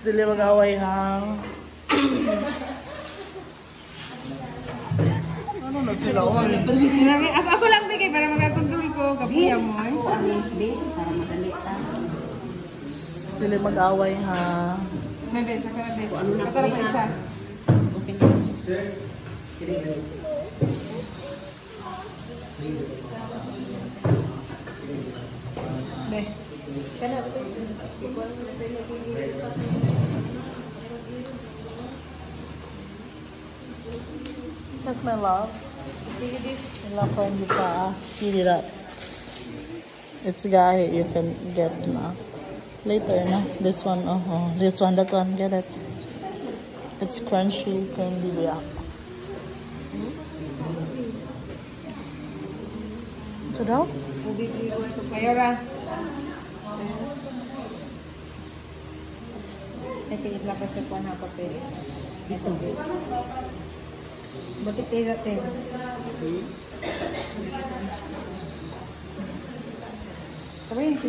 dili mag-away ha. Ano na sila? Ako lang bigay para magkakontrol ko. Kapuya mo. Para madali ta. Dili mag-away ha. Bebe, saka na bebe. Katara pa isa. Be. Kana ba ito? That's my love. I love when you heat it up. It's gahe you can get na. Later na. This one, this one, that one, get it. It's crunchy, you can leave it up. Ito daw? Bibili ko ito. Mayora. Natigit lang kasi po na papel. Ito. Bakit tayo natin? Kami yung